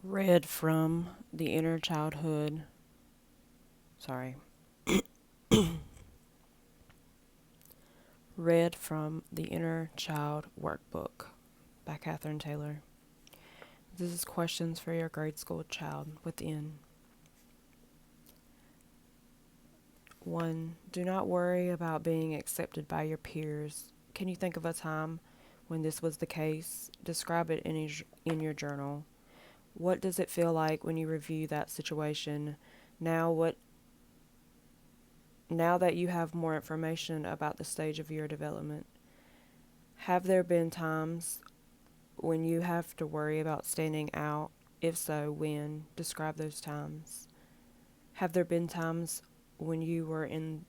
Read from the Inner Childhood. Sorry. Read from the Inner Child Workbook by Cathryn Taylor. This is questions for your grade school child within. 1. Do not worry about being accepted by your peers. Can you think of a time when this was the case? Describe it in your journal. What does it feel like when you review that situation? Now what now that you have more information about the stage of your development? Have there been times when you have to worry about standing out? If so, when? Describe those times. Have there been times when you were in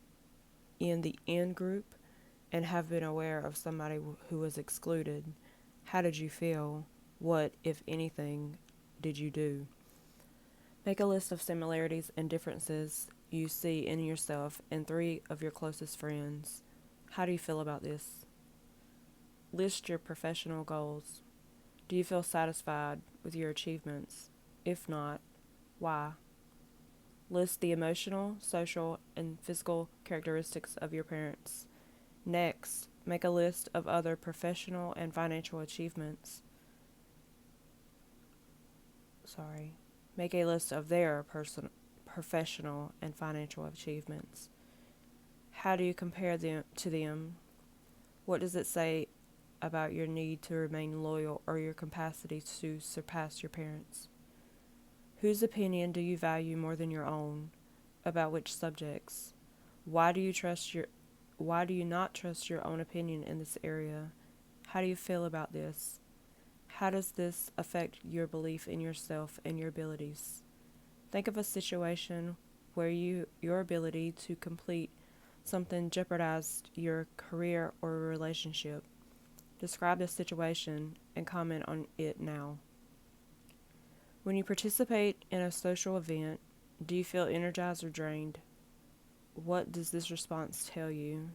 the in group and have been aware of somebody who was excluded? How did you feel? What, if anything, did you do? Make a list of similarities and differences you see in yourself and 3 of your closest friends. How do you feel about this? List your professional goals. Do you feel satisfied with your achievements? If not, why? List the emotional, social, and physical characteristics of your parents. Next, make a list of other professional and financial achievements. Make a list of their professional and financial achievements. How do you compare them to them? What does it say about your need to remain loyal or your capacity to surpass your parents? Whose opinion do you value more than your own? About which subjects? Why do you not trust your own opinion in this area? How do you feel about this? How does this affect your belief in yourself and your abilities? Think of a situation where your ability to complete something jeopardized your career or relationship. Describe the situation and comment on it now. When you participate in a social event, do you feel energized or drained? What does this response tell you?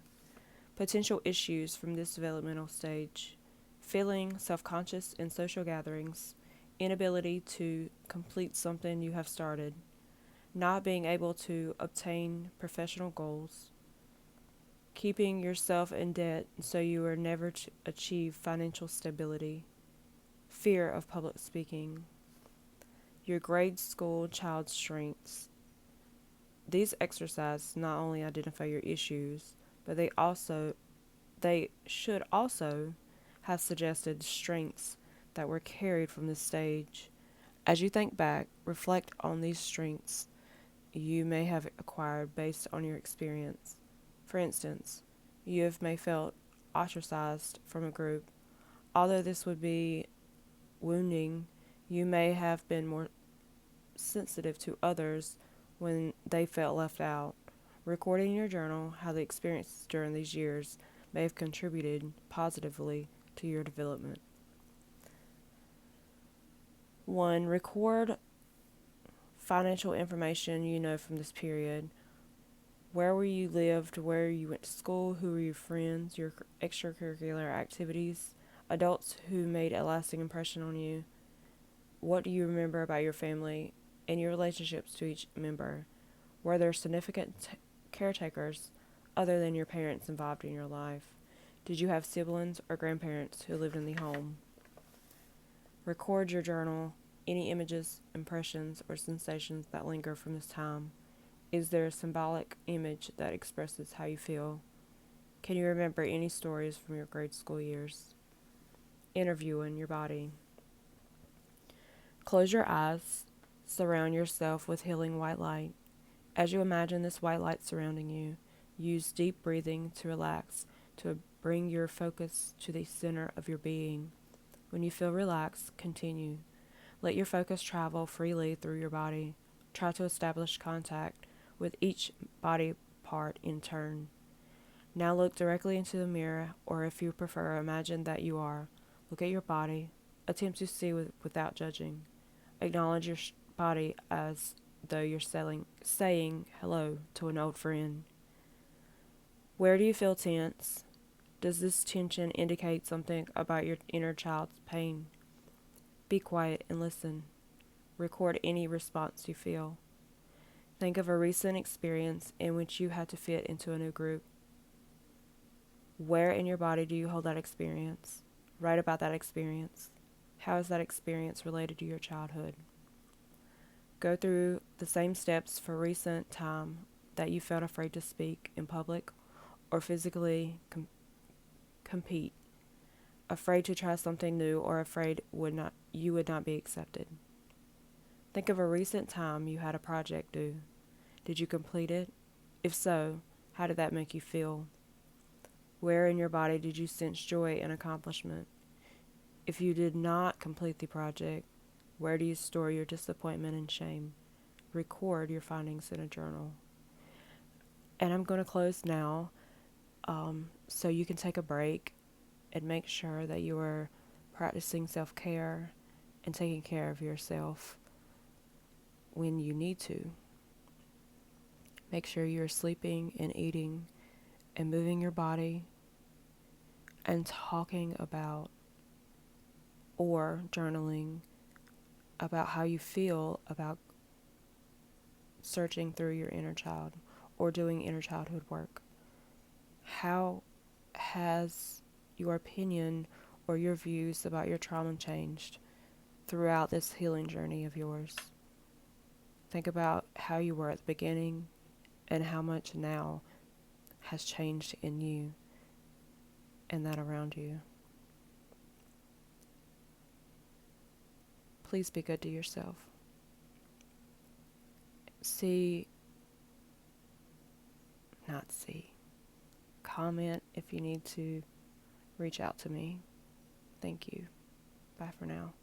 Potential issues from this developmental stage: feeling self-conscious in social gatherings, inability to complete something you have started, not being able to obtain professional goals, keeping yourself in debt so you will never achieve financial stability, fear of public speaking. Your grade school child's strengths. These exercises not only identify your issues, but they should also have suggested strengths that were carried from this stage. As you think back, reflect on these strengths you may have acquired based on your experience. For instance, you have may felt ostracized from a group. Although this would be wounding, you may have been more sensitive to others when they felt left out. Recording in your journal how the experiences during these years may have contributed positively to your development. 1. Record financial information you know from this period. Where were you lived, where you went to school, who were your friends, your extracurricular activities, adults who made a lasting impression on you. What do you remember about your family and your relationships to each member? Were there significant caretakers other than your parents involved in your life? Did you have siblings or grandparents who lived in the home? Record your journal, any images, impressions, or sensations that linger from this time. Is there a symbolic image that expresses how you feel? Can you remember any stories from your grade school years? Interviewing your body. Close your eyes. Surround yourself with healing white light. As you imagine this white light surrounding you, use deep breathing to relax, to bring your focus to the center of your being. When you feel relaxed, continue. Let your focus travel freely through your body. Try to establish contact with each body part in turn. Now look directly into the mirror, or if you prefer, imagine that you are. Look at your body. Attempt to see without judging. Acknowledge your body as though you're saying hello to an old friend. Where do you feel tense? Does this tension indicate something about your inner child's pain? Be quiet and listen. Record any response you feel. Think of a recent experience in which you had to fit into a new group. Where in your body do you hold that experience? Write about that experience. How is that experience related to your childhood? Go through the same steps for recent time that you felt afraid to speak in public or physically compete, afraid to try something new or afraid you would not be accepted. Think of a recent time you had a project due. Did you complete it? If so, how did that make you feel? Where in your body did you sense joy and accomplishment? If you did not complete the project, where do you store your disappointment and shame? Record your findings in a journal. And I'm going to close now, so you can take a break and make sure that you are practicing self-care and taking care of yourself when you need to. Make sure you're sleeping and eating and moving your body and talking about or journaling about how you feel about searching through your inner child or doing inner childhood work. How has your opinion or your views about your trauma changed throughout this healing journey of yours? Think about how you were at the beginning and how much now has changed in you and that around you. Please be good to yourself. Comment if you need to reach out to me. Thank you. Bye for now.